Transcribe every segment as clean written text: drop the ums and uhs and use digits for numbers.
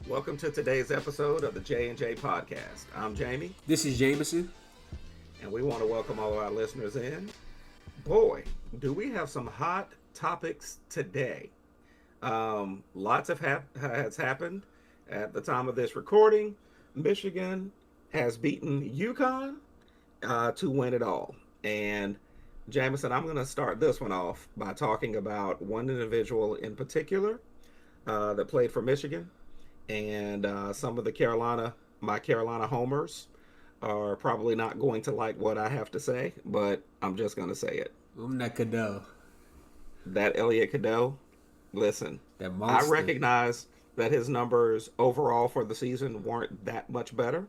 Welcome to today's episode of the J&J Podcast. I'm Jamie, This is Jameson. and we want to welcome all of our listeners in. Boy, do we have some hot topics today. Lots has happened at the time of this recording. Michigan has beaten UConn to win it all. And Jameson, I'm going to start this one off by talking about one individual in particular that played for Michigan. And some of my Carolina homers are probably not going to like what I have to say, but I'm just going to say it. Cadeau. That Elliot Cadeau, listen, That I monster. recognize that his numbers overall for the season weren't that much better,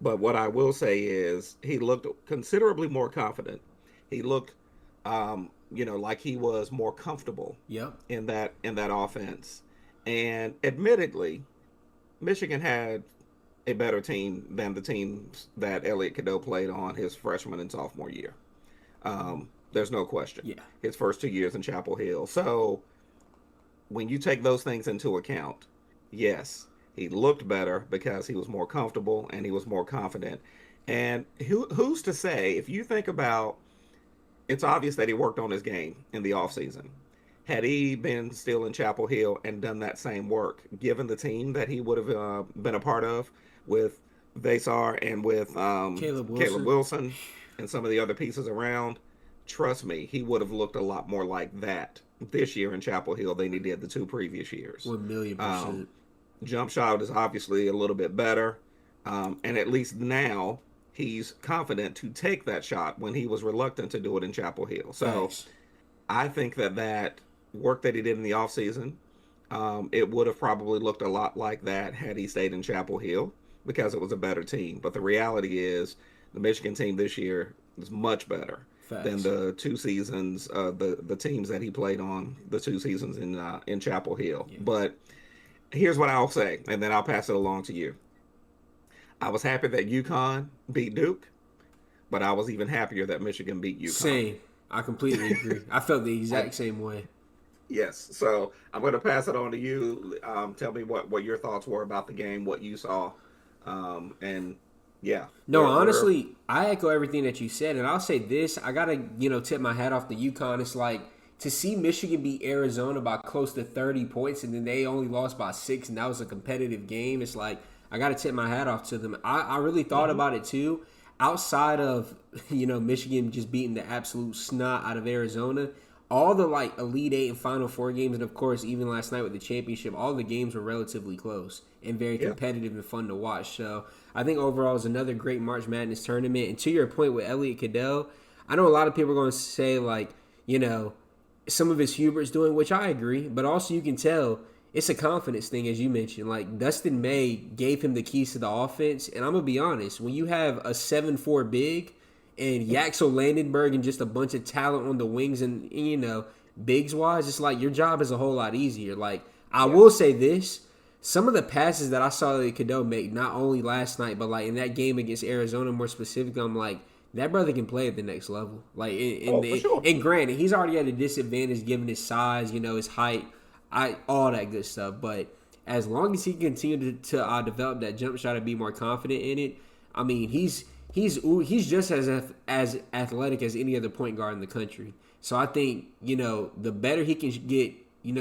but what I will say is he looked considerably more confident. He looked, like he was more comfortable Yep. in that offense. And admittedly, Michigan had a better team than the teams that Elliot Cadeau played on his freshman and sophomore year. There's no question. Yeah. His first 2 years in Chapel Hill. So when you take those things into account, yes, he looked better because he was more comfortable and he was more confident. And who's to say, if you think about, it's obvious that he worked on his game in the offseason. Had he been still in Chapel Hill and done that same work, given the team that he would have been a part of with Vasar and with Caleb Wilson and some of the other pieces around, trust me, he would have looked a lot more like that this year in Chapel Hill than he did the 2 previous years. 1,000,000%. Jump shot is obviously a little bit better, and at least now he's confident to take that shot when he was reluctant to do it in Chapel Hill. So Thanks. I think that work that he did in the offseason, it would have probably looked a lot like that had he stayed in Chapel Hill because it was a better team. But the reality is the Michigan team this year is much better than the 2 seasons, the teams that he played on the 2 seasons in Chapel Hill. Yeah. But here's what I'll say, and then I'll pass it along to you. I was happy that UConn beat Duke, but I was even happier that Michigan beat UConn. Same. I completely agree. I felt the exact same way. Yes, so I'm going to pass it on to you. Tell me what your thoughts were about the game, what you saw, and yeah. No, honestly, I echo everything that you said, and I'll say this: I gotta, tip my hat off to UConn. It's like to see Michigan beat Arizona by close to 30 points, and then they only lost by 6, and that was a competitive game. It's like I gotta tip my hat off to them. I really thought about it too. Outside of Michigan just beating the absolute snot out of Arizona. All the Elite Eight and Final Four games, and of course even last night with the championship, all the games were relatively close and very competitive and fun to watch. So I think overall it was another great March Madness tournament. And to your point with Elliot Cadeau, I know a lot of people are going to say some of his Hubert's doing, which I agree, but also you can tell it's a confidence thing, as you mentioned. Like Dustin May gave him the keys to the offense, and I'm gonna be honest, when you have a 7'4" big and Yaxel Landenberg and just a bunch of talent on the wings and bigs wise, it's like your job is a whole lot easier. Like I will say this, some of the passes that I saw Cadeau make, not only last night, but in that game against Arizona more specifically, I'm like, that brother can play at the next level. For sure. And granted, he's already at a disadvantage given his size, his height, all that good stuff. But as long as he continued to develop that jump shot and be more confident in it, I mean, he's just as athletic as any other point guard in the country. So I think, the better he can get,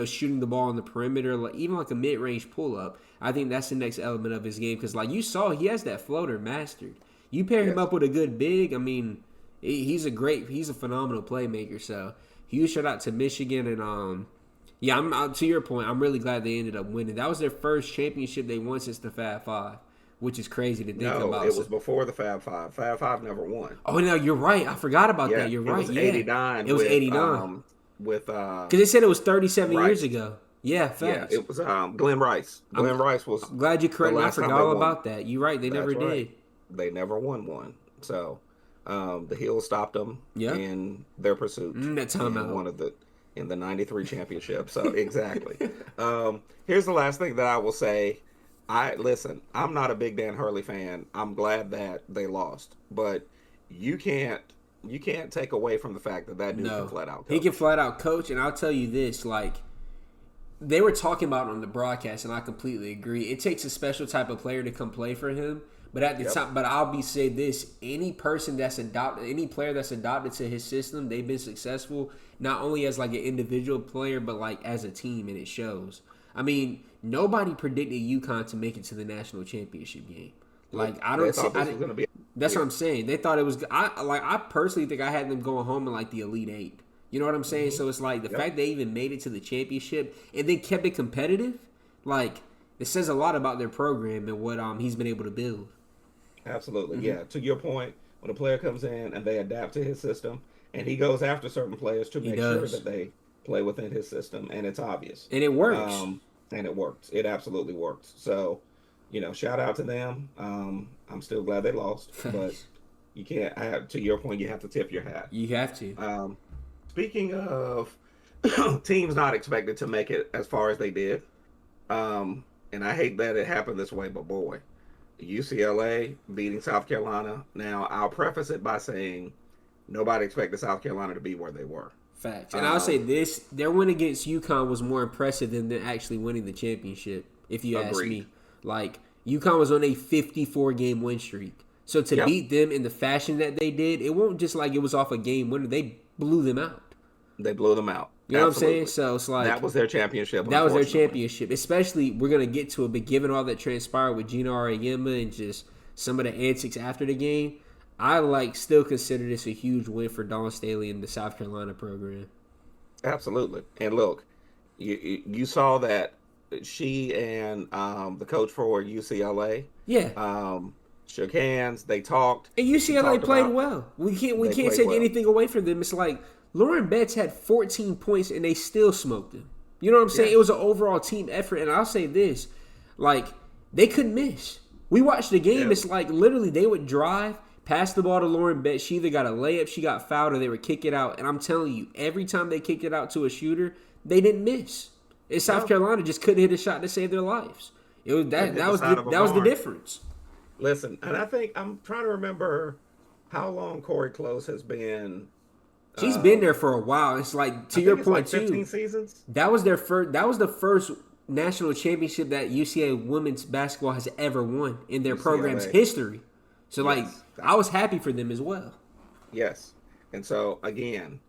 shooting the ball on the perimeter, even a mid-range pull-up, I think that's the next element of his game. Because you saw, he has that floater mastered. You pair him up with a good big, I mean, he's a phenomenal playmaker. So huge shout out to Michigan. And, to your point, I'm really glad they ended up winning. That was their first championship they won since the Fab Five. Which is crazy to think about. No, it was before the Fab Five. Fab Five never won. Oh, no, you're right. I forgot about that. You're right. It was 89. It was 89. Because they said it was 37 years ago. Yeah, facts. Yeah, it was Glenn Rice. Rice was. I'm glad you corrected me. I forgot all about that. You're right. They never did. They never won one. So the Hill stopped them in their pursuit. That time out. In the 93 championship. So exactly. Here's the last thing that I will say. I'm not a big Dan Hurley fan. I'm glad that they lost, but you can't take away from the fact that dude can flat out coach. He can flat out coach, and I'll tell you this, They were talking about it on the broadcast, and I completely agree. It takes a special type of player to come play for him. But at the time, but I'll say this: any person that's adopted, any player that's adopted to his system, they've been successful not only as like an individual player, but like as a team, and it shows. I mean, nobody predicted UConn to make it to the national championship game. Like I don't see. That's what I'm saying. They thought it was. I personally think I had them going home in like the Elite Eight. You know what I'm saying? So it's like the fact they even made it to the championship and they kept it competitive. Like it says a lot about their program and what he's been able to build. Absolutely, yeah. To your point, when a player comes in and they adapt to his system, and he goes after certain players to make sure that they play within his system, and it's obvious, and it works, and it works. It absolutely works. So, shout out to them. I'm still glad they lost, but you can't. To your point, you have to tip your hat. You have to. Speaking of teams not expected to make it as far as they did, and I hate that it happened this way, but boy. UCLA beating South Carolina. Now, I'll preface it by saying nobody expected South Carolina to be where they were. Facts. And I'll say this, their win against UConn was more impressive than them actually winning the championship, if you ask me. Like, UConn was on a 54-game win streak. So to beat them in the fashion that they did, it won't just like it was off a game winner. They blew them out. They blew them out. You know what I'm saying? So it's like that was their championship. That was their championship. Especially, we're gonna get to it, but given all that transpired with Geno Auriemma and just some of the antics after the game, I still consider this a huge win for Dawn Staley and the South Carolina program. Absolutely. And look, you saw that she and the coach for UCLA, shook hands. They talked, and UCLA played well. We can't take anything away from them. It's like Lauren Betts had 14 points and they still smoked him. You know what I'm saying? It was an overall team effort. And I'll say this, they couldn't miss. We watched the game. It's like literally they would drive, pass the ball to Lauren Betts. She either got a layup, she got fouled, or they would kick it out. And I'm telling you, every time they kicked it out to a shooter, they didn't miss. And South Carolina just couldn't hit a shot to save their lives. It was that was the difference. Listen, and I think I'm trying to remember how long Corey Close has been. She's been there for a while. It's like to your point 15 seasons. That was their first. That was the first national championship that UCLA women's basketball has ever won in their program's history. So I was happy for them as well. Yes, and so again,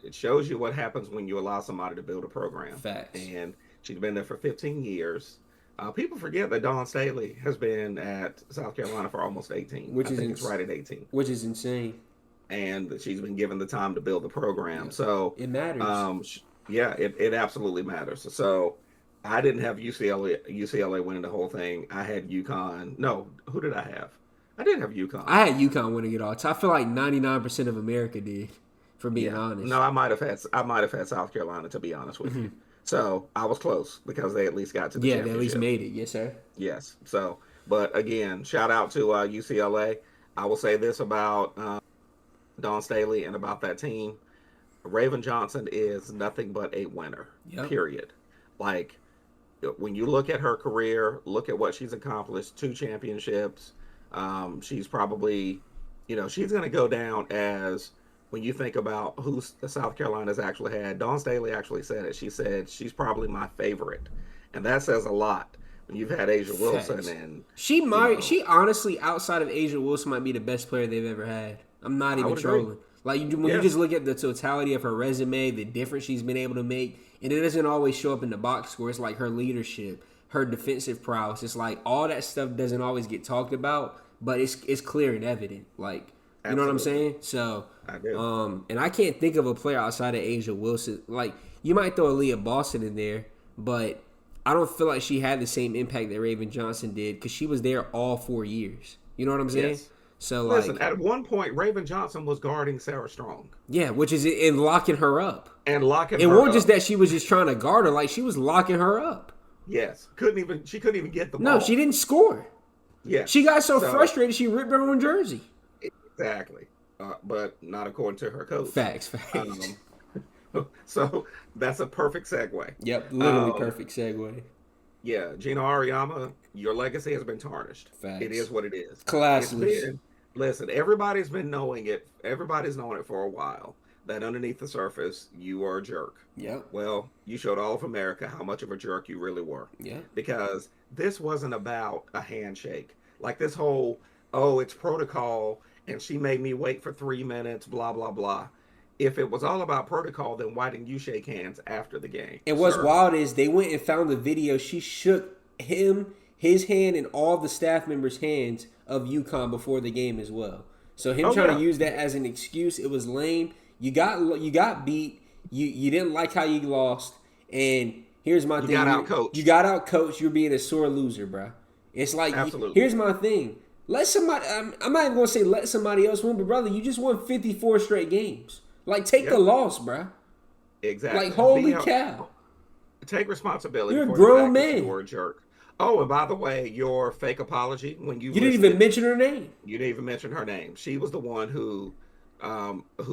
it shows you what happens when you allow somebody to build a program. Facts. And she's been there for 15 years. People forget that Dawn Staley has been at South Carolina for almost 18. I think it's right at 18. Which is insane. And she's been given the time to build the program. So it matters. It absolutely matters. So I didn't have UCLA winning the whole thing. I had UConn. No, who did I have? I didn't have UConn. I had UConn winning it all. I feel like 99% of America did, for being honest. No, I might have had South Carolina, to be honest with you. So I was close because they at least got to the championship. They at least made it. Yes, sir. Yes. So, but again, shout out to UCLA. I will say this about Dawn Staley and about that team. Raven Johnson is nothing but a winner, period. Like, when you look at her career, look at what she's accomplished, 2 championships. She's probably, she's going to go down as, when you think about who South Carolina's actually had, Dawn Staley actually said it. She said she's probably my favorite. And that says a lot. When you've had Asia Wilson and she honestly, outside of Asia Wilson, might be the best player they've ever had. I'm not even trolling. Like, when you just look at the totality of her resume, the difference she's been able to make, and it doesn't always show up in the box score. It's like her leadership, her defensive prowess. It's like all that stuff doesn't always get talked about, but it's clear and evident. Like, you know what I'm saying? So, I do. And I can't think of a player outside of Asia Wilson. Like, you might throw Aaliyah Boston in there, but I don't feel like she had the same impact that Raven Johnson did because she was there all 4 years. You know what I'm saying? Yes. So, listen, at one point, Raven Johnson was guarding Sarah Strong. Yeah, which is in locking her up. It wasn't just that she was just trying to guard her. Like, she was locking her up. Yes. She couldn't even get the ball. No, she didn't score. Yeah. She got so frustrated, she ripped her own jersey. Exactly. But not according to her coach. Facts. So, that's a perfect segue. Yep, literally perfect segue. Yeah, Geno Auriemma, your legacy has been tarnished. Facts. It is what it is. Classless. Listen, everybody's been knowing it. Everybody's known it for a while. that underneath the surface, you are a jerk. Yep. Well, you showed all of America how much of a jerk you really were. Yep. Because this wasn't about a handshake. Like this whole, oh, it's protocol, and she made me wait for 3 minutes, blah, blah, blah. If it was all about protocol, then why didn't you shake hands after the game? And what's sir? wild is they went and found the video. She shook his hand, and all the staff members' hands of UConn before the game as well. So him trying to use that as an excuse, it was lame. You got beat. You didn't like how you lost. And here's my thing. You got out coached. You got out coached. You're being a sore loser, bro. It's like, absolutely. Here's my thing. Let somebody. I'm not even gonna say let somebody else win, but brother, you just won 54 straight games. Like, take the loss, bro. Exactly. Like, holy cow. Take responsibility. You're for a grown the fact man. That you were a jerk. Oh, and by the way, your fake apology when you didn't even mention her name. You didn't even mention her name. She was the one who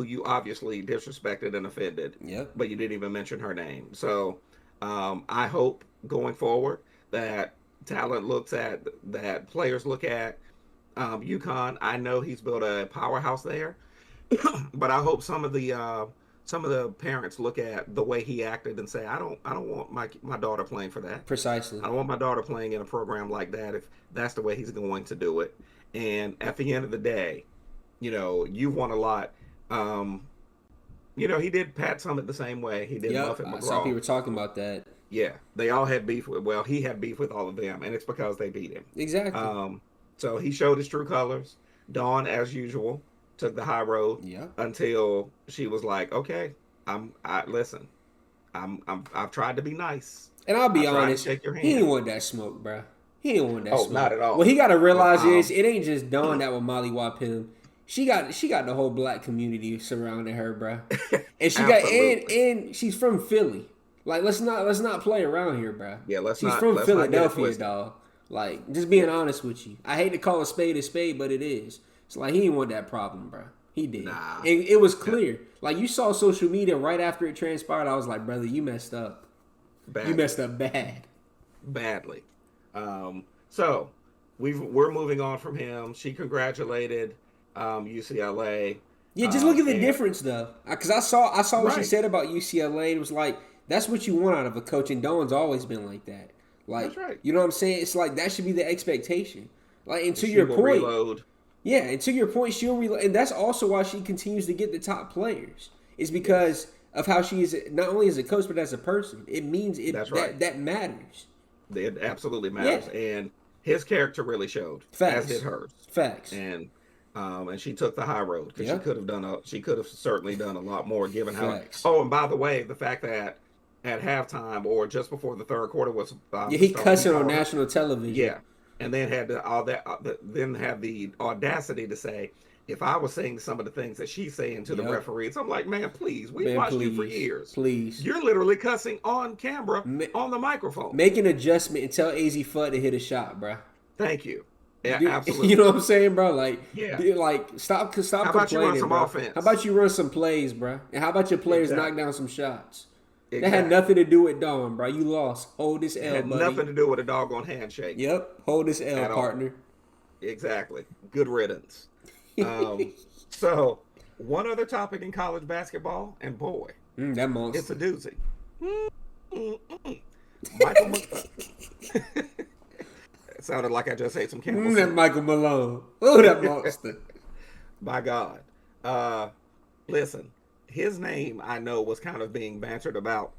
you obviously disrespected and offended. Yep. But you didn't even mention her name. So I hope going forward that talent looks at that players look at UConn. I know he's built a powerhouse there, but I hope some of the parents look at the way he acted and say, I don't want my daughter playing for that. Precisely. I don't want my daughter playing in a program like that if that's the way he's going to do it. And at the end of the day, you've won a lot. He did Pat Summitt the same way. He did Muffet McGraw. I saw people talking about that. Yeah, they all had beef with. He had beef with all of them, and it's because they beat him. Exactly. So he showed his true colors. Dawn, as usual, took the high road until she was like, "Okay, listen. I've tried to be nice." And I'll be honest, he didn't want that smoke, bro. He didn't want that smoke. Not at all. What he got to realize is it ain't just Dawn that will mollywop him. She got the whole black community surrounding her, bro. And she got and she's from Philly. Like, let's not play around here, bro. Yeah, she's from Philadelphia, dog. Like, just being honest with you. I hate to call a spade, but it is. It's like he didn't want that problem, bro. He did. Nah. And it was clear. Like, you saw social media right after it transpired. I was like, brother, you messed up. Badly. You messed up badly. So we're moving on from him. She congratulated UCLA. Yeah, just look at the difference though, because I saw what she said about UCLA. It was like, that's what you want out of a coach, and Dawn's always been like that. Like, that's right. You know what I'm saying? It's like that should be the expectation. Like, and to your point, reload. Yeah, and to your point, she'll reload, and that's also why she continues to get the top players. Is because of how she is not only as a coach but as a person. It means that matters. It absolutely matters, and his character really showed. Facts. As did hers. Facts. And she took the high road because she could have certainly done a lot more given how. Oh, and by the way, the fact that at halftime or just before the third quarter was he cussing on national television. Yeah, and then had then had the audacity to say, if I was saying some of the things that she's saying to the referees, I'm like, man, please, we've watched you for years. Please. You're literally cussing on camera, on the microphone. Make an adjustment and tell AZ Fudd to hit a shot, bro. Thank you. Yeah, absolutely. You know what I'm saying, bro? Like, stop how about complaining, you run some bro. offense? How about you run some plays, bro? And how about your players knock down some shots? Exactly. That had nothing to do with Dawn, bro. You lost. Hold this L, had buddy. Nothing to do with a doggone handshake. Yep. Hold this L, partner. Exactly. Good riddance. So, one other topic in college basketball, and boy, that monster. It's a doozy. Michael It sounded like I just ate some Campbell's. That Michael Malone. Oh, that monster. By God. Listen, his name I know was kind of being bantered about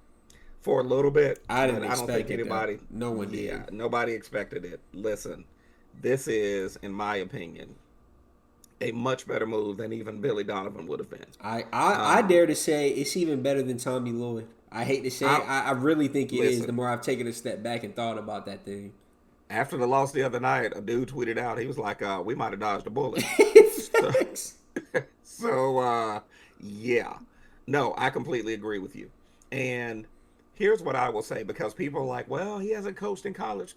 for a little bit. I don't think anybody. No one did. Yeah, nobody expected it. Listen, this is, in my opinion, a much better move than even Billy Donovan would have been. I dare to say it's even better than Tommy Lloyd. I hate to say it. I really think it is, the more I've taken a step back and thought about that thing. After the loss the other night, a dude tweeted out, he was like, we might have dodged a bullet. So, yeah. No, I completely agree with you. And here's what I will say, because people are like, well, he hasn't coached in college.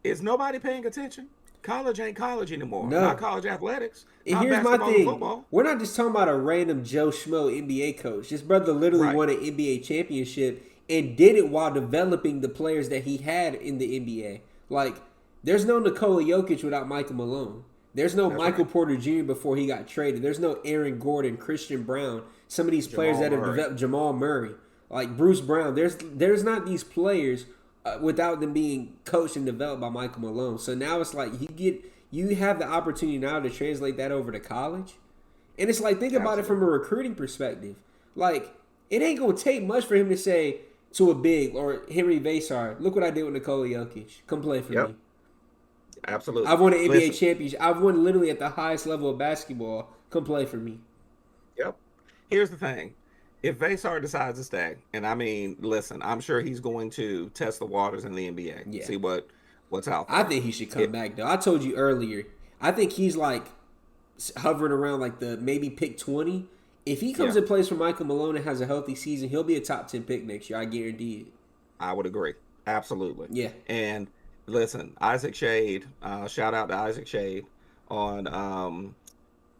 Is nobody paying attention? College ain't college anymore. No. Not college athletics. And here's my thing. Football. We're not just talking about a random Joe Schmo NBA coach. This brother literally won an NBA championship and did it while developing the players that he had in the NBA. Like, there's no Nikola Jokic without Michael Malone. There's no That's Michael right. Porter Jr. before he got traded. There's no Aaron Gordon, Christian Brown, some of these players Jamal that have Murray. developed, Jamal Murray, like Bruce Brown. There's not these players without them being coached and developed by Michael Malone. So now it's like you have the opportunity now to translate that over to college. And it's like, think about it from a Absolutely. recruiting perspective. Like, it ain't gonna take much for him to say to a big or Henry Vasar, look what I did with Nikola Jokic. Come play for Yep. me. Absolutely. I've won an NBA Listen. championship. I've won literally at the highest level of basketball. Come play for me. Yep. Here's the thing. If Vasar decides to stay, and I mean, listen, I'm sure he's going to test the waters in the NBA, Yeah. see what's out I there. think he should come It, back though. I told you earlier. I think he's like hovering around like the maybe pick 20. If he comes yeah, and plays for Michael Malone and has a healthy season, he'll be a top 10 pick next year. I guarantee it. I would agree. Absolutely. Yeah. And listen, Isaac Shade, shout out to Isaac Shade on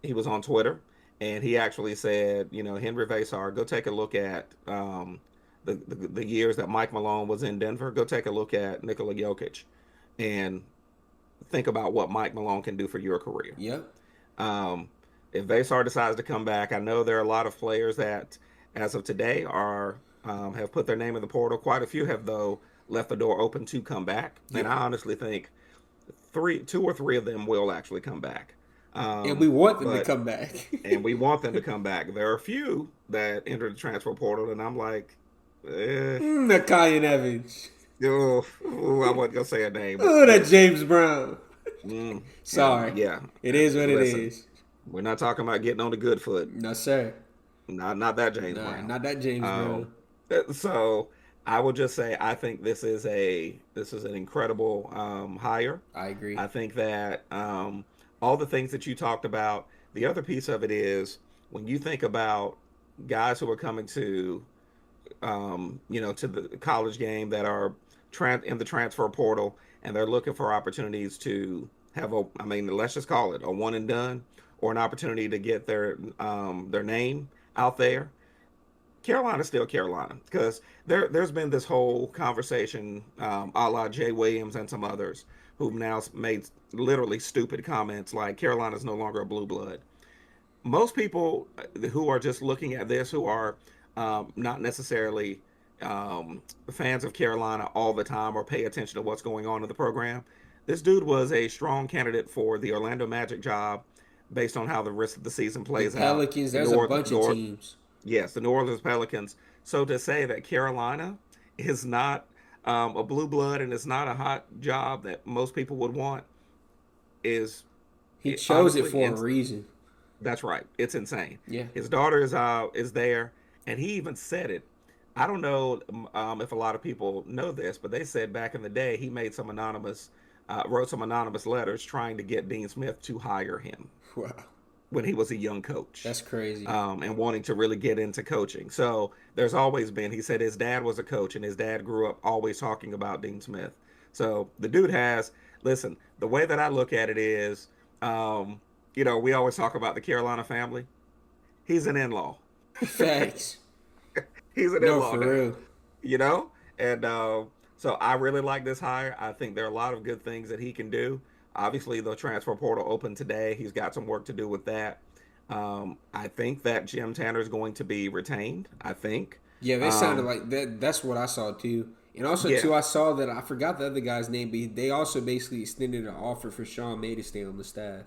he was on Twitter and he actually said, Henry Vasar, go take a look at the years that Mike Malone was in Denver. Go take a look at Nikola Jokic and think about what Mike Malone can do for your career. Yep. Um, if Vasar decides to come back, I know there are a lot of players that, as of today, are have put their name in the portal. Quite a few have, though, left the door open to come back, and Yeah. I honestly think two or three of them will actually come back. And we want them to But come back. and we want them to come back. There are a few that entered the transfer portal, and I'm like, Nakai Evans. I wasn't gonna say a name, but Oh, that yes, James Brown. and Sorry. yeah. It is what it Listen, is. we're not talking about getting on the good foot. No, sir. Not that James Nah, Brown. not that James Um, Brown. so I will just say I think this is an incredible hire. I agree. I think that all the things that you talked about. The other piece of it is when you think about guys who are coming to the college game that are in the transfer portal and they're looking for opportunities to have I mean, let's just call it a one and done or an opportunity to get their name out there. Carolina's still Carolina because there's been this whole conversation, a la Jay Williams and some others who've now made literally stupid comments like Carolina's no longer a blue blood. Most people who are just looking at this, who are not necessarily fans of Carolina all the time or pay attention to what's going on in the program, this dude was a strong candidate for the Orlando Magic job based on how the rest of the season The plays out. Pelicans, The there's a North, bunch of North, teams. yes, the New Orleans Pelicans. So to say that Carolina is not a blue blood and it's not a hot job that most people would want is He chose it honestly, for a reason. that's right. It's insane. Yeah. His daughter is there, and he even said it. I don't know if a lot of people know this, but they said back in the day he made wrote some anonymous letters trying to get Dean Smith to hire him Wow. when he was a young coach. That's crazy. And wanting to really get into coaching. So there's always been. He said his dad was a coach, and his dad grew up always talking about Dean Smith. So the dude has. Listen, the way that I look at it is, we always talk about the Carolina family. He's an in-law. Facts. He's an No, in-law for now, real. you know? And so I really like this hire. I think there are a lot of good things that he can do. Obviously, the transfer portal opened today. He's got some work to do with that. I think that Jim Tanner is going to be retained. I think. Yeah, they sounded like that. That's what I saw too. And also Yeah, too, I saw that I forgot the other guy's name, but they also basically extended an offer for Sean May to stay on the staff.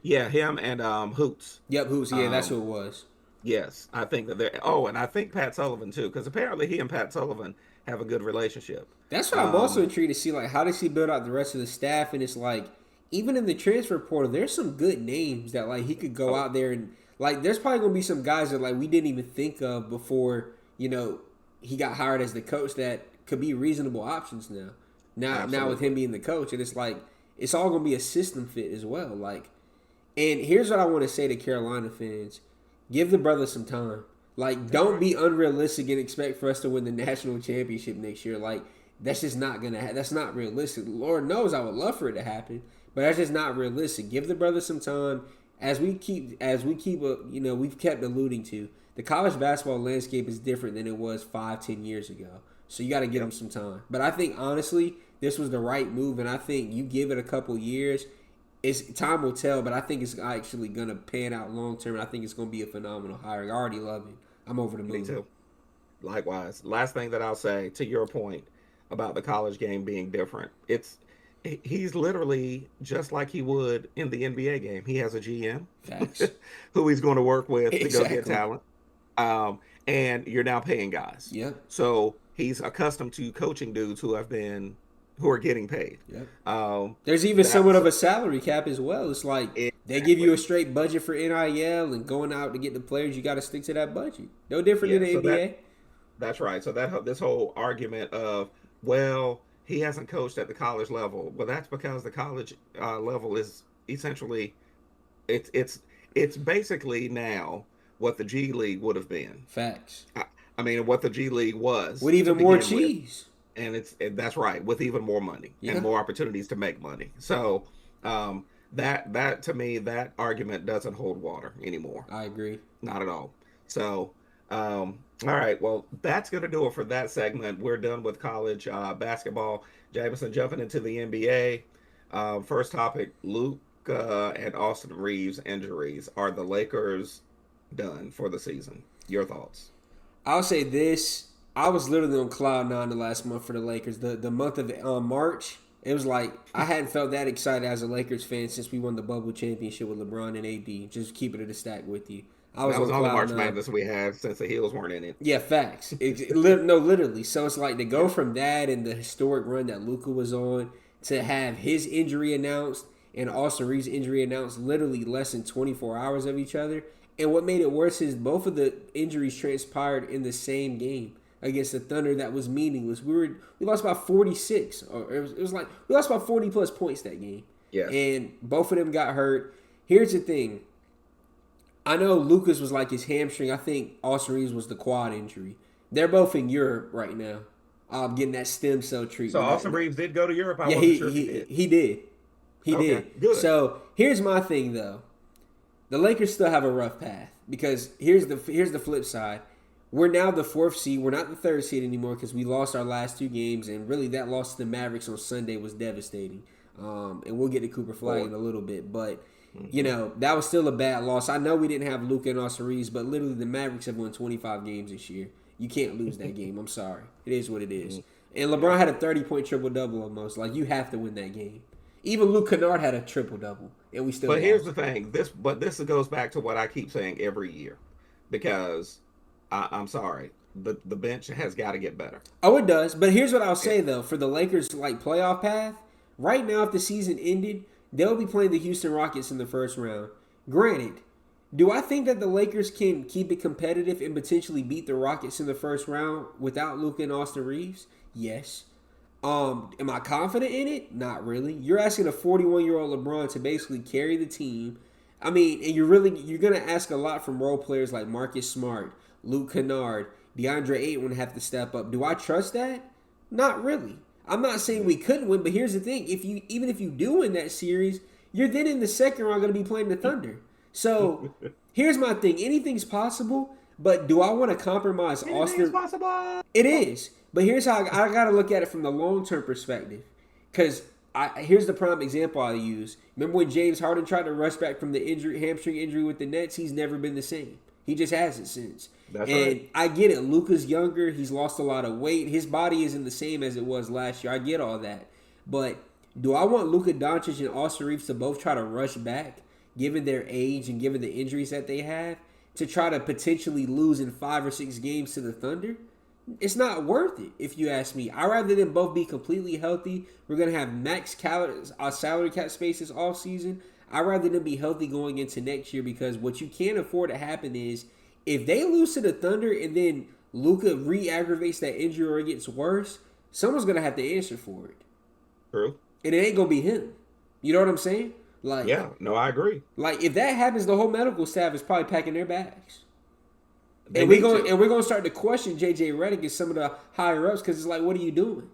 yeah, him and Hoots. Yep, who's yeah, that's who Um, it was. yes, I think that they're. Oh, and I think Pat Sullivan too, because apparently he and Pat Sullivan have a good relationship. That's what I'm also Um, intrigued to see. Like, how does he build out the rest of the staff? And it's like, even in the transfer portal, there's some good names that like he could go oh, out there and like. There's probably gonna be some guys that like we didn't even think of before. He got hired as the coach that could be reasonable options now. Now with absolutely. him being the coach, and it's like it's all gonna be a system fit as well. Like, and here's what I want to say to Carolina fans: give the brother some time. Like, That's don't right. be unrealistic and expect for us to win the national championship next year. Like, that's just not gonna. That's not realistic. Lord knows I would love for it to happen, but that's just not realistic. Give the brother some time. We've kept alluding to the college basketball landscape is different than it was 5, 10 years ago. So you got to give him Yep. some time. But I think honestly, this was the right move, and I think you give it a couple years, it's time will tell, but I think it's actually gonna pan out long term. And I think it's gonna be a phenomenal hiring. I already love it. I'm over the moon. Me too. Likewise. Last thing that I'll say to your point about the college game being different. He's literally just like he would in the NBA game. He has a GM Facts. who he's going to work with to go get Exactly. talent. And you're now paying guys. Yep. So he's accustomed to coaching dudes who are getting paid. Yep. There's even somewhat That's of a salary cap as well. It's like they give you a exactly. straight budget for NIL and going out to get the players. You got to stick to that budget. No different Yeah, than the so NBA. that's right. So that this whole argument of, well, he hasn't coached at the college level. Well, that's because the college level is essentially it's it's it's basically now what the G League would have been. Facts. I mean, what the G League was With to even more begin with, cheese. and that's right, with even more money and Yeah, more opportunities to make money. So that to me, that argument doesn't hold water anymore. I agree. Not at all. So, all right. Well, that's going to do it for that segment. We're done with college basketball. Jameson, jumping into the NBA. First topic, Luke and Austin Reeves injuries. Are the Lakers done for the season? Your thoughts? I'll say this. I was literally on cloud nine the last month for the Lakers. The month of March, it was like I hadn't felt that excited as a Lakers fan since we won the bubble championship with LeBron and AD. Just keeping it a stack with you. I was That on was the only cloud March nine. Madness we had since the Heels weren't in it. Yeah, facts. No, literally. So it's like to go from that and the historic run that Luka was on to have his injury announced and Austin Reeves' injury announced literally less than 24 hours of each other. And what made it worse is both of the injuries transpired in the same game against the Thunder. That was meaningless. We lost by 46, or it was like we lost by 40 plus points that game. Yes. And both of them got hurt. Here's the thing. I know Lucas was like his hamstring. I think Austin Reeves was the quad injury. They're both in Europe right now, getting that stem cell So treatment. Austin Reeves did go to Europe. I Yeah, wasn't sure if he did. he did. He Okay, did. good. So here's my thing though. The Lakers still have a rough path because here's the flip side. We're now the fourth seed. We're not the third seed anymore because we lost our last two games, and really that loss to the Mavericks on Sunday was devastating. And we'll get to Cooper Flag in a little bit, but you know that was still a bad loss. I know we didn't have Luka and Austin Reeves, but literally the Mavericks have won 25 games this year. You can't lose that game. I'm sorry. It is what it is. And LeBron had a 30-point triple-double almost. Like, you have to win that game. Even Luke Kennard had a triple-double, and we still But here's lost. the thing. This goes back to what I keep saying every year, because I'm sorry, the bench has got to get better. Oh, it does. But here's what I'll say, though. For the Lakers' like playoff path, right now, if the season ended, they'll be playing the Houston Rockets in the first round. Granted, do I think that the Lakers can keep it competitive and potentially beat the Rockets in the first round without Luka and Austin Reeves? Yes. Am I confident in it? Not really. You're asking a 41-year-old LeBron to basically carry the team. I mean, and you're gonna ask a lot from role players like Marcus Smart, Luke Kennard, DeAndre Ayton have to step up. Do I trust that? Not really. I'm not saying we couldn't win, but here's the thing: even if you do win that series, you're then in the second round going to be playing the Thunder. So here's my thing: anything's possible. But do I want to compromise Anything's Austin? possible. It is. But here's how I got to look at it from the long-term perspective. Because here's the prime example I use. Remember when James Harden tried to rush back from the hamstring injury with the Nets? He's never been the same. He just hasn't since. That's and right. I get it. Luka's younger. He's lost a lot of weight. His body isn't the same as it was last year. I get all that. But do I want Luka Doncic and Austin Reeves to both try to rush back, given their age and given the injuries that they have, to try to potentially lose in 5 or 6 games to the Thunder? It's not worth it, if you ask me. I'd rather them both be completely healthy. We're going to have max salary cap space this offseason. I'd rather them be healthy going into next year, because what you can't afford to happen is if they lose to the Thunder and then Luka re-aggravates that injury or it gets worse, someone's going to have to answer for it. True. And it ain't going to be him. You know what I'm saying? Like, Yeah. No, I agree. like if that happens, the whole medical staff is probably packing their bags. They And need we're gonna start to question JJ Redick and some of the higher ups, because it's like, what are you doing?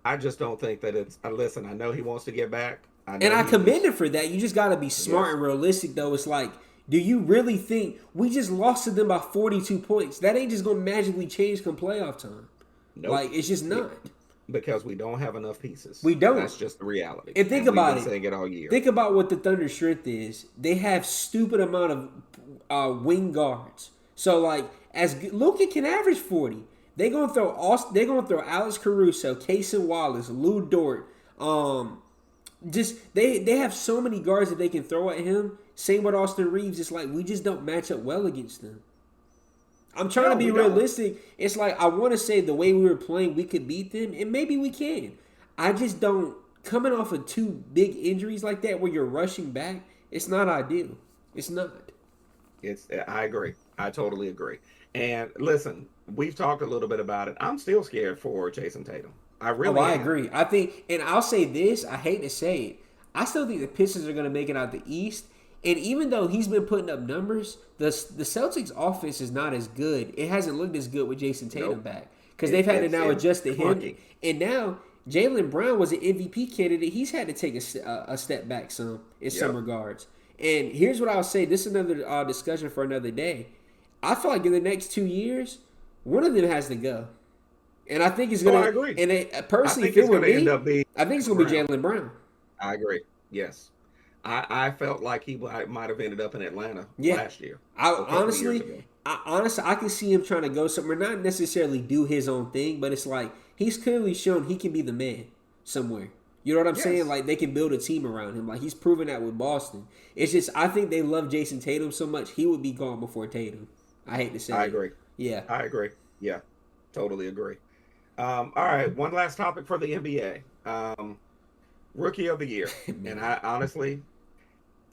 I just don't think that it's. Listen, I know he wants to get back. And I commend him for that. You just gotta be smart Yes. and realistic, though. It's like, do you really think we just lost to them by 42 points? That ain't just gonna magically change come playoff time. Nope. Like, it's just not. because we don't have enough pieces. We don't. That's just the reality. And think And we've about been it. saying it all year. Think about what the Thunder's strength is. They have stupid amount of wing guards. So like, Luka can average 40. They're gonna throw Alex Caruso, Cason Wallace, Lou Dort. Just they have so many guards that they can throw at him. Same with Austin Reeves. It's like we just don't match up well against them. I'm trying to be realistic. It's like I want to say the way we were playing, we could beat them, and maybe we can. I just don't. Coming off of two big injuries like that, where you're rushing back, it's not ideal. It's not. I agree. I totally agree. And listen, we've talked a little bit about it. I'm still scared for Jason Tatum. I really I am. agree. I think, and I'll say this. I hate to say it. I still think the Pistons are going to make it out the East. And even though he's been putting up numbers, the Celtics' offense is not as good. It hasn't looked as good with Jason Tatum back because they've had to now adjust to him. And now Jaylen Brown was an MVP candidate. He's had to take a step back some in some regards. And here's what I'll say. This is another discussion for another day. I feel like in the next 2 years, one of them has to go. And I think it's going to. I agree. And personally, if it were me, I think it's going to be Jaylen Brown. I agree. Yes. I felt like he might have ended up in Atlanta last year. Honestly, I can see him trying to go somewhere, not necessarily do his own thing, but it's like he's clearly shown he can be the man somewhere. You know what I'm saying? Like they can build a team around him. Like he's proven that with Boston. It's just I think they love Jason Tatum so much he would be gone before Tatum. I hate to say I agree. Yeah. I agree. Yeah. Totally agree. All right. One last topic for the NBA. Rookie of the year. And I honestly,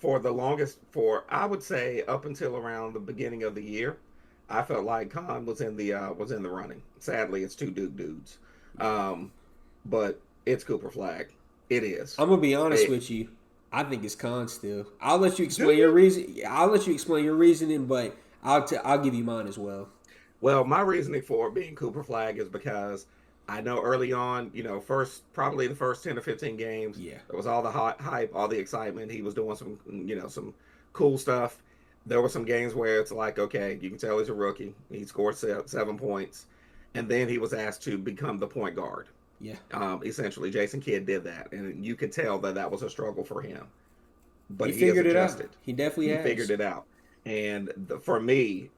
I would say up until around the beginning of the year, I felt like Khan was in the running. Sadly, it's two Duke dudes. But it's Cooper Flag. It is. I'm gonna be honest with you. I think it's Khan still. I'll let you explain your reason. I'll let you explain your reasoning, but I'll give you mine as well. Well, my reasoning for it being Cooper Flag is because I know early on, probably the first 10 or 15 games, there was all the hot hype, all the excitement. He was doing some cool stuff. There were some games where it's like, okay, you can tell he's a rookie. He scored 7 points. And then he was asked to become the point guard. Yeah. Essentially, Jason Kidd did that. And you could tell that was a struggle for him. But he figured has it adjusted. out. He definitely has. Figured it out. And for me,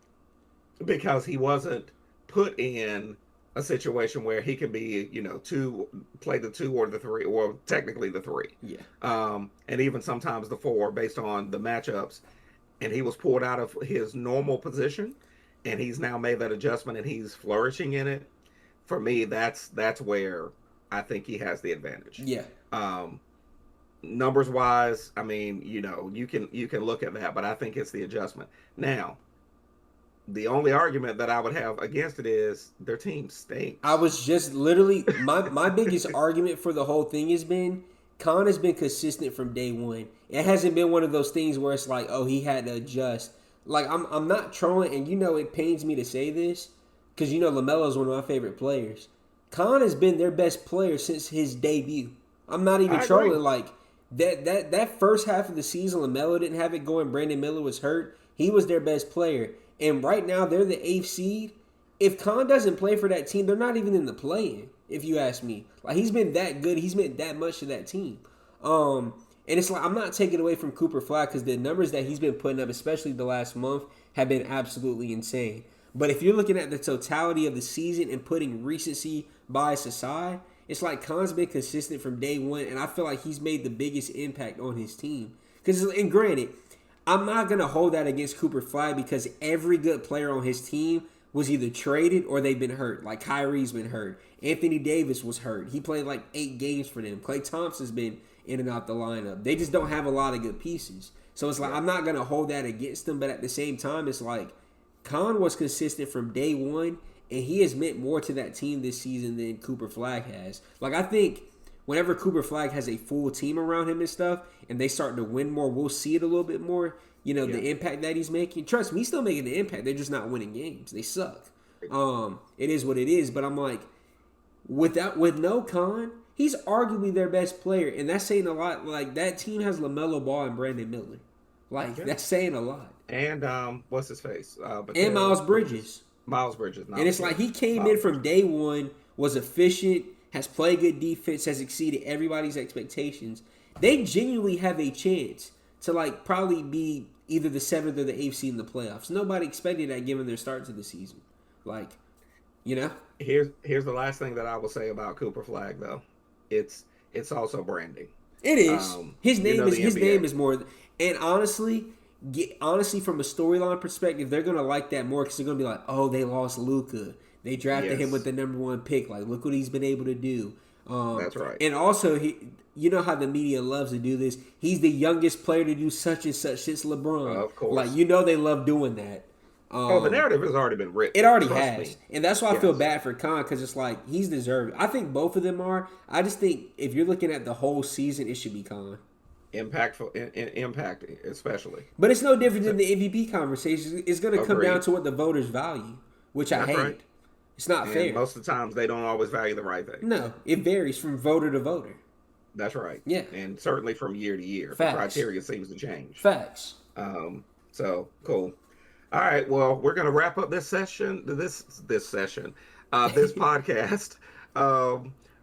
because he wasn't put in a situation where he could be, play the 2 or the 3, or technically the 3. Yeah. And even sometimes the 4 based on the matchups. And he was pulled out of his normal position, and he's now made that adjustment, and he's flourishing in it. For me, that's where I think he has the advantage. Yeah. Numbers wise, I mean, you can look at that, but I think it's the adjustment. Now, the only argument that I would have against it is their team stinks. I was just literally my biggest argument for the whole thing has been Khan has been consistent from day one. It hasn't been one of those things where it's like, oh, he had to adjust. Like I'm not trolling, and it pains me to say this because LaMelo is one of my favorite players. Khan has been their best player since his debut. I'm not even trolling. Agree. Like that first half of the season, LaMelo didn't have it going. Brandon Miller was hurt. He was their best player. And right now, they're the 8th seed. If Khan doesn't play for that team, they're not even in the play-in, if you ask me. Like, he's been that good. He's meant that much to that team. And it's like, I'm not taking away from Cooper Flag because the numbers that he's been putting up, especially the last month, have been absolutely insane. But if you're looking at the totality of the season and putting recency bias aside, it's like Khan's been consistent from day one, and I feel like he's made the biggest impact on his team. And granted, I'm not going to hold that against Cooper Flag because every good player on his team was either traded or they've been hurt. Like Kyrie's been hurt. Anthony Davis was hurt. He played like 8 games for them. Klay Thompson's been in and out the lineup. They just don't have a lot of good pieces. So it's like I'm not going to hold that against them, but at the same time, it's like Khan was consistent from day one, and he has meant more to that team this season than Cooper Flag has. Like I think whenever Cooper Flag has a full team around him and stuff, and they start to win more, we'll see it a little bit more. The impact that he's making. Trust me, he's still making the impact. They're just not winning games. They suck. It is what it is. But I'm like, with no Khan, he's arguably their best player, and that's saying a lot. Like that team has LaMelo Ball and Brandon Miller. Like that's saying a lot. And what's his face? And Miles Bridges. Miles Bridges. And it's like he came in from day one, was efficient. has played good defense, has exceeded everybody's expectations, they genuinely have a chance to like probably be either the 7th or the 8th seed in the playoffs. Nobody expected that given their start to the season. Like, you know? Here's the last thing that I will say about Cooper Flag though. It's also branding. It is. His name is more. And honestly, from a storyline perspective, they're gonna like that more because they're gonna be like, oh, they lost Luka. They drafted him with the #1 pick. Like, look what he's been able to do. That's right. And also, you know how the media loves to do this. He's the youngest player to do such and such since LeBron. Of course. Like, you know they love doing that. The narrative has already been written. It already has. And that's why I feel bad for Khan because it's like he's deserving. I think both of them are. I just think if you're looking at the whole season, it should be Khan. Impactful, impacting especially. But it's no different than the MVP conversation. It's going to come down to what the voters value, which I hate. Right. It's not fair. Most of the times, they don't always value the right thing. No, it varies from voter to voter. That's right. Yeah. And certainly from year to year. Facts. The criteria seems to change. Facts. So, cool. All right. Well, we're going to wrap up this session, this podcast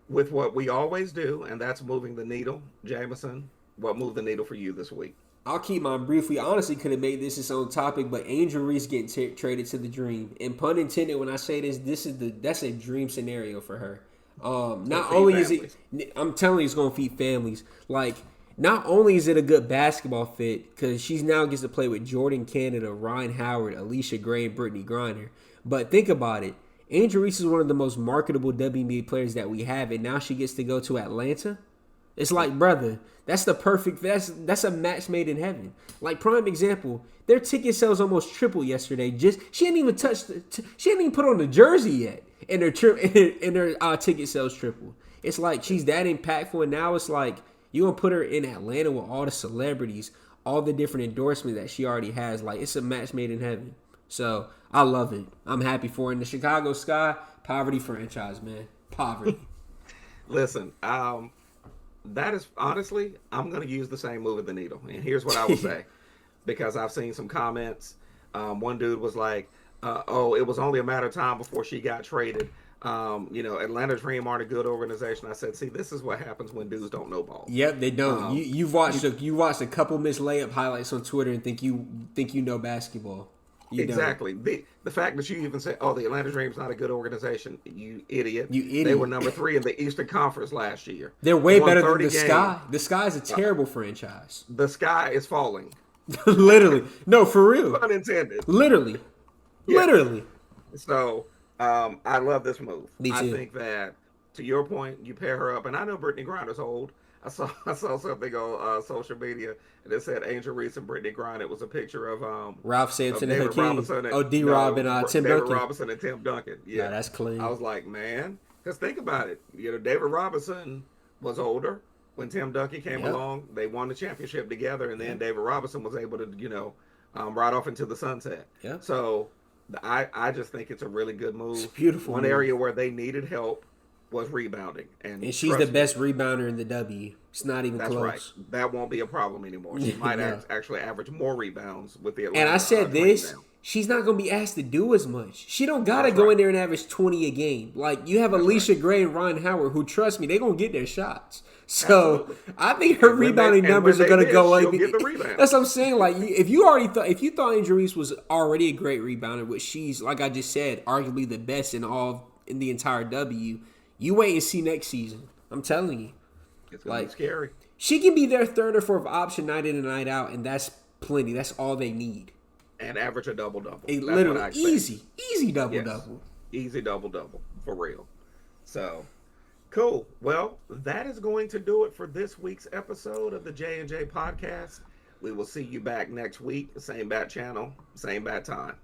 with what we always do, and that's moving the needle. Jameson, what moved the needle for you this week? I'll keep mine brief. We honestly could have made this its own topic, but Angel Reese getting traded to the Dream. And pun intended when I say this, that's a dream scenario for her. Not only is it, I'm telling you, it's gonna feed families. Like, not only is it a good basketball fit because she's now gets to play with Jordan Canada, Ryan Howard, Alicia Gray, and Brittany Griner. But think about it. Angel Reese is one of the most marketable WNBA players that we have, and now she gets to go to Atlanta. It's like, brother, that's the perfect. That's a match made in heaven. Like, prime example, their ticket sales almost tripled yesterday. She hadn't even she hadn't even put on the jersey yet, and their ticket sales tripled. It's like she's that impactful, and now it's like you gonna put her in Atlanta with all the celebrities, all the different endorsements that she already has. Like, it's a match made in heaven. So I love it. I'm happy for her. In the Chicago Sky, poverty franchise, man, poverty. Listen, that is honestly, I'm going to use the same move of the needle. And here's what I will say, because I've seen some comments. One dude was like, it was only a matter of time before she got traded. Atlanta Dream aren't a good organization. I said, see, this is what happens when dudes don't know ball. Yep, they don't. You watched a couple missed layup highlights on Twitter and think you know basketball. You exactly. The fact that you even say, the Atlanta Dream's not a good organization, you idiot. You idiot. They were number 3 in the Eastern Conference last year. They're way better than the Sky. The Sky is a terrible franchise. The Sky is falling. Literally. No, for real. Unintended. Literally. Yes. Literally. So, I love this move. Me too. I think that, to your point, you pair her up, and I know Brittany Griner's old. I saw something on social media, and it said Angel Reese and Brittany Griner. It was a picture of Ralph Sampson and Hakeem. D-Rob and Tim Duncan. David Robinson and Tim Duncan. Yeah, nah, that's clean. I was like, man, because think about it. David Robinson was older when Tim Duncan came along. They won the championship together, and then David Robinson was able to, ride off into the sunset. Yeah. So I just think it's a really good move. It's beautiful. One area where they needed help was rebounding, and she's the best rebounder in the W. It's not even close. That's right. That won't be a problem anymore. She might actually average more rebounds with the Atlanta. And I said this, she's not going to be asked to do as much. She don't got to go in there and average 20 a game. Like, you have Alicia Gray and Ryan Howard, who, trust me, they're going to get their shots. So absolutely. I think her rebounding numbers are going to go like that's what I'm saying. Like, if you thought Angel Reese was already a great rebounder, which she's, like I just said, arguably the best in the entire W. You wait and see next season. I'm telling you. It's going to be scary. She can be their third or fourth option night in and night out, and that's plenty. That's all they need. And average a double-double. Literally, easy double-double. Easy double-double, for real. So, cool. Well, that is going to do it for this week's episode of the J&J Podcast. We will see you back next week. Same bat channel, same bat time.